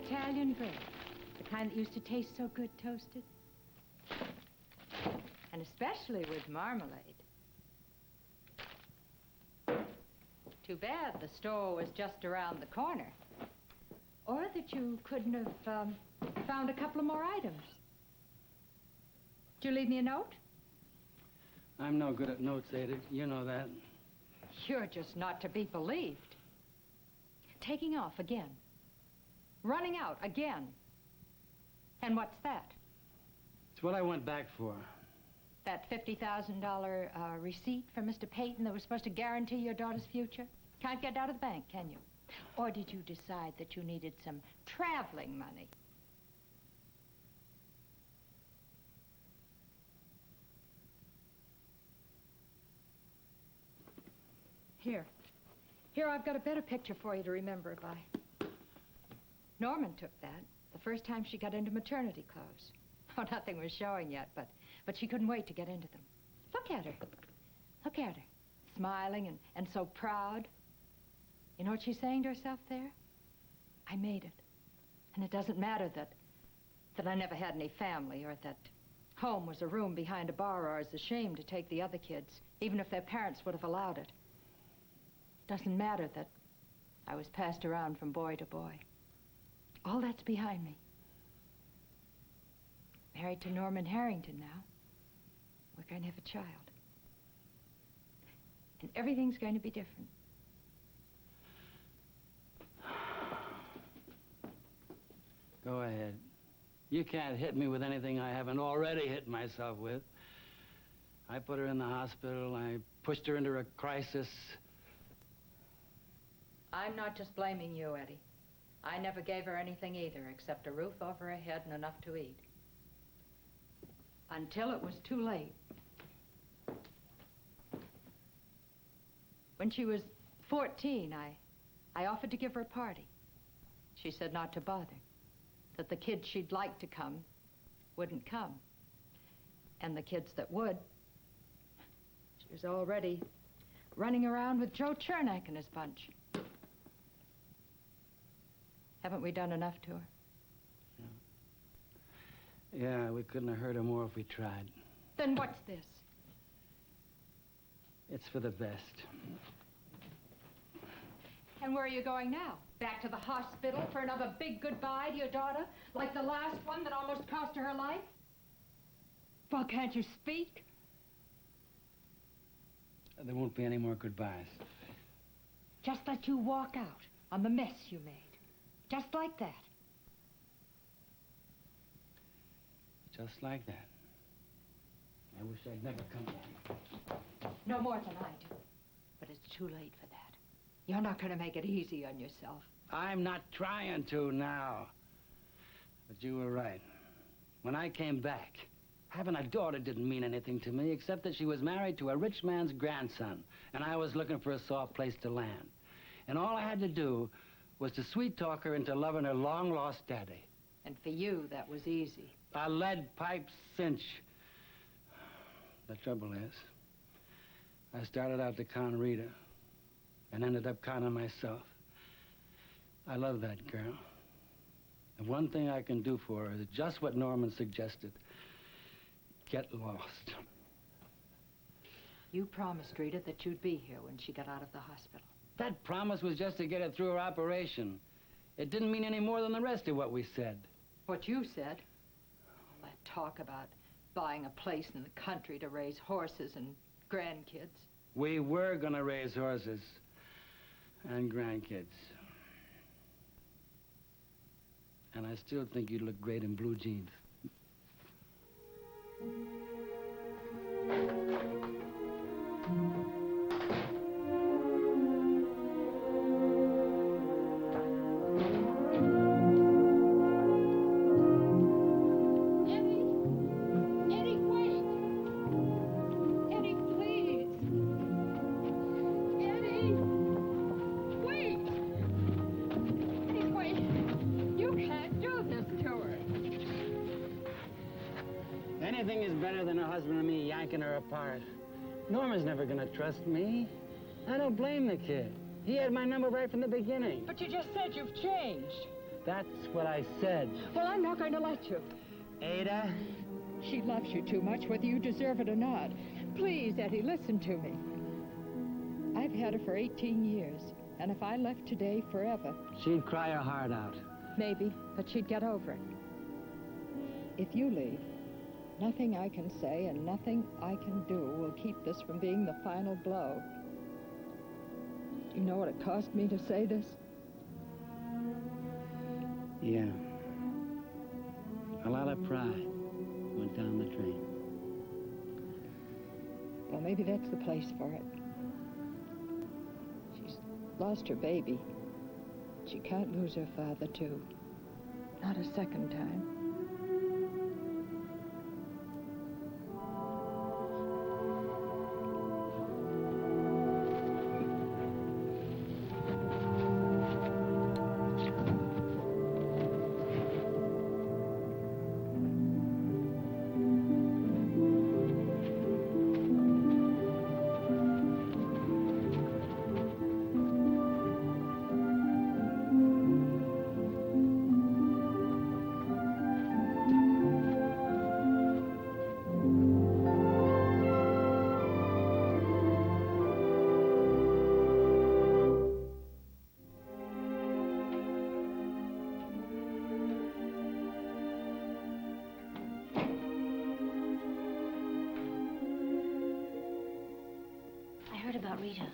Italian bread. The kind that used to taste so good toasted. And especially with marmalade. Too bad the store was just around the corner. Or that you couldn't have found a couple of more items. Did you leave me a note? I'm no good at notes, Ada. You know that. You're just not to be believed. Taking off again. Running out again. And what's that? It's what I went back for. That $50,000 receipt from Mr. Peyton that was supposed to guarantee your daughter's future? Can't get out of the bank, can you? Or did you decide that you needed some traveling money? Here. Here, I've got a better picture for you to remember it by. Norman took that the first time she got into maternity clothes. Oh, nothing was showing yet, but she couldn't wait to get into them. Look at her. Look at her. Smiling and so proud. You know what she's saying to herself there? I made it. And it doesn't matter that I never had any family, or that home was a room behind a bar, or I was ashamed to take the other kids, even if their parents would have allowed it. Doesn't matter that I was passed around from boy to boy. All that's behind me. Married to Norman Harrington now. We're going to have a child. And everything's going to be different. Go ahead. You can't hit me with anything I haven't already hit myself with. I put her in the hospital. I pushed her into a crisis. I'm not just blaming you, Eddie. I never gave her anything either, except a roof over her head and enough to eat. Until it was too late. When she was 14, I offered to give her a party. She said not to bother, that the kids she'd like to come wouldn't come. And the kids that would, she was already running around with Joe Chernak and his bunch. Haven't we done enough to her? Yeah, we couldn't have hurt her more if we tried. Then what's this? It's for the best. And where are you going now? Back to the hospital for another big goodbye to your daughter? Like the last one that almost cost her her life? Well, can't you speak? There won't be any more goodbyes. Just let you walk out on the mess you made. Just like that. Just like that. I wish I'd never come back. No more than I do. But it's too late for that. You're not going to make it easy on yourself. I'm not trying to now. But you were right. When I came back, having a daughter didn't mean anything to me, except that she was married to a rich man's grandson, and I was looking for a soft place to land. And all I had to do was to sweet-talk her into loving her long-lost daddy. And for you, that was easy. A lead pipe cinch. The trouble is, I started out to con Rita and ended up conning myself. I love that girl. And one thing I can do for her is just what Norman suggested. Get lost. You promised Rita that you'd be here when she got out of the hospital. That promise was just to get her through her operation. It didn't mean any more than the rest of what we said. What you said? All that talk about buying a place in the country to raise horses and grandkids. We were gonna raise horses and grandkids. And I still think you'd look great in blue jeans. Anything is better than a husband and me yanking her apart. Norman's never gonna trust me. I don't blame the kid. He had my number right from the beginning. But you just said you've changed. That's what I said. Well, I'm not going to let you. Ada? She loves you too much, whether you deserve it or not. Please, Eddie, listen to me. I've had her for 18 years, and if I left today forever... She'd cry her heart out. Maybe, but she'd get over it. If you leave, nothing I can say and nothing I can do will keep this from being the final blow. You know what it cost me to say this? Yeah. A lot of pride went down the drain. Well, maybe that's the place for it. She's lost her baby. She can't lose her father, too. Not a second time. About Rita.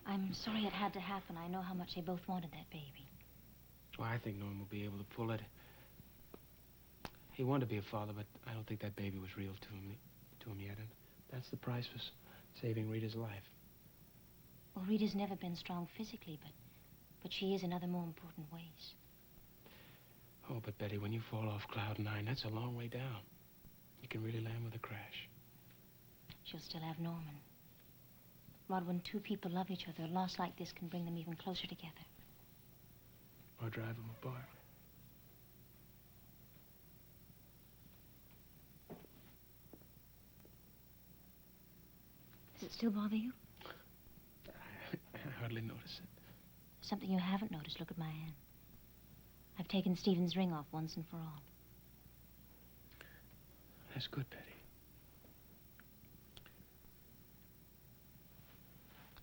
I'm sorry it had to happen. I know how much they both wanted that baby. Well, I think Norm will be able to pull it. He wanted to be a father, but I don't think that baby was real to him yet, and that's the price for saving Rita's life. Well, Rita's never been strong physically, but she is in other more important ways. Oh, but Betty, when you fall off cloud 9, that's a long way down. You can really land with a crash. She'll still have Norman. Rod, when two people love each other, a loss like this can bring them even closer together. Or drive them apart. Does it still bother you? I hardly notice it. Something you haven't noticed. Look at my hand. I've taken Stephen's ring off once and for all. That's good, Betty.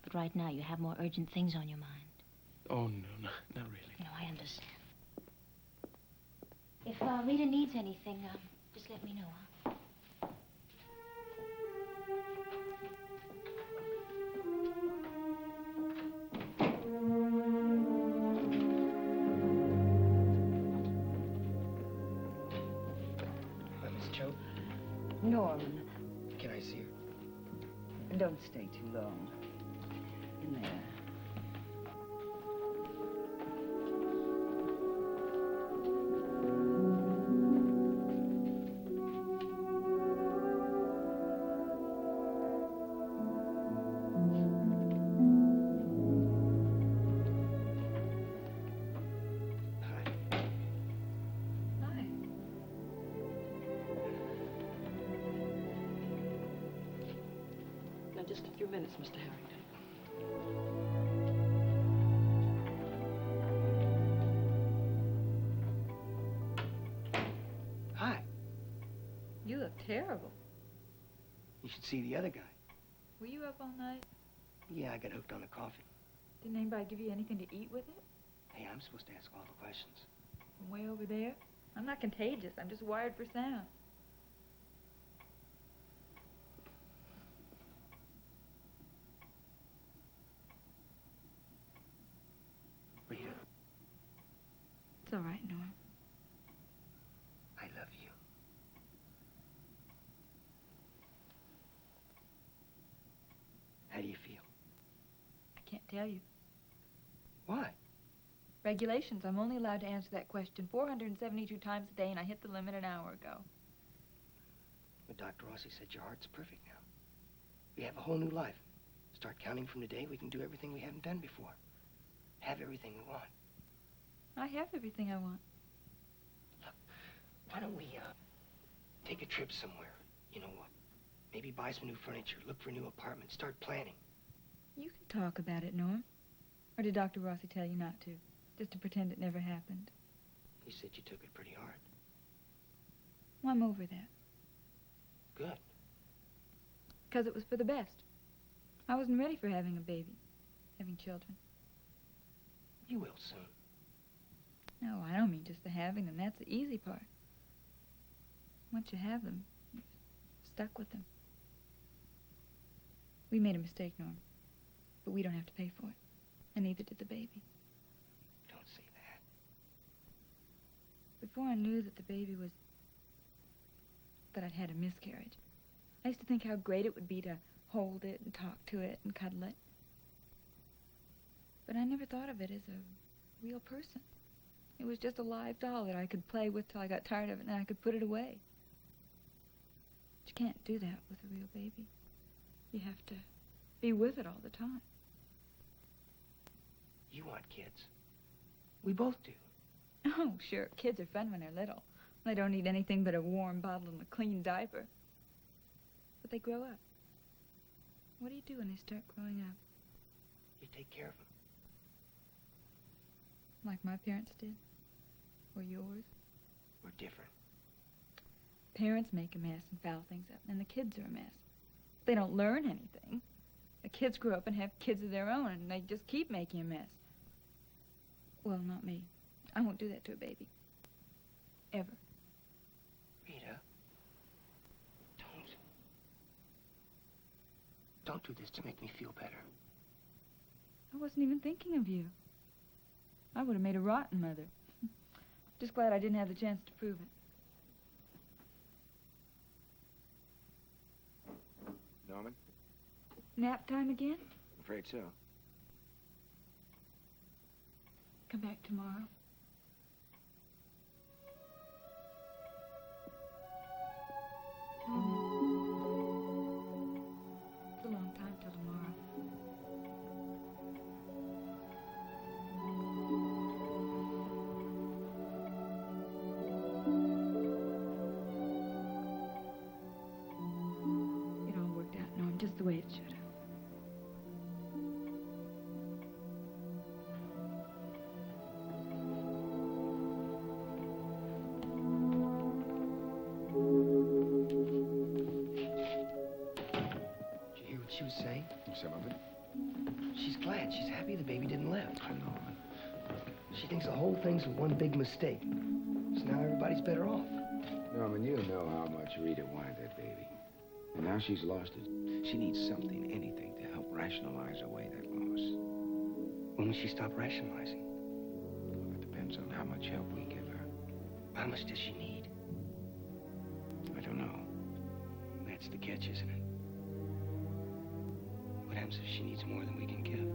But right now, you have more urgent things on your mind. Oh, no, not really. No, I understand. If Rita needs anything, just let me know, huh? Miss Cho, Norman, can I see her? don't stay too long. In there. Just a few minutes, Mr. Harrington. Hi. You look terrible. You should see the other guy. Were you up all night? Yeah, I got hooked on the coffee. Didn't anybody give you anything to eat with it? Hey, I'm supposed to ask all the questions. From way over there? I'm not contagious. I'm just wired for sound. Rita, It's all right, Norm. I love you. How do you feel? I can't tell you. Why? Regulations. I'm only allowed to answer that question 472 times a day, and I hit the limit an hour ago. But Dr. Rossi said your heart's perfect now. We have a whole new life. Start counting from today, we can do everything we haven't done before. Have everything we want. I have everything I want. Look, why don't we, take a trip somewhere? You know what? Maybe buy some new furniture, look for a new apartment, start planning. You can talk about it, Norm. Or did Dr. Rossi tell you not to? just to pretend it never happened. You said you took it pretty hard. Well, I'm over that. Good. Because it was for the best. I wasn't ready for having a baby, having children. You will soon. No, I don't mean just the having them. That's the easy part. Once you have them, you're stuck with them. We made a mistake, Norm. But we don't have to pay for it. And neither did the baby. Don't say that. Before I knew that the baby was... that I'd had a miscarriage, I used to think how great it would be to hold it and talk to it and cuddle it. But I never thought of it as a real person. It was just a live doll that I could play with till I got tired of it and I could put it away. But you can't do that with a real baby. You have to be with it all the time. You want kids. We both do. Oh, sure, kids are fun when they're little. They don't need anything but a warm bottle and a clean diaper. But they grow up. What do you do when they start growing up? You take care of them. Like my parents did? Or yours? We're different. Parents make a mess and foul things up, and the kids are a mess. They don't learn anything. The kids grow up and have kids of their own, and they just keep making a mess. Well, not me. I won't do that to a baby. Ever. Rita, don't do this to make me feel better. I wasn't even thinking of you. I would have made a rotten mother. Just glad I didn't have the chance to prove it. Norman? Nap time again? I'm afraid so. Come back tomorrow. It's a long time till tomorrow. It all worked out, Norm, just the way it should have. She was saying? Some of it? She's glad. She's happy the baby didn't live. I know. She thinks the whole thing's one big mistake. So now everybody's better off. Norman, you know how much Rita wanted that baby. And now she's lost it. She needs something, anything, to help rationalize away that loss. When will she stop rationalizing? Well, it depends on how much help we give her. How much does she need? I don't know. That's the catch, isn't it? What happens if she needs more than we can give?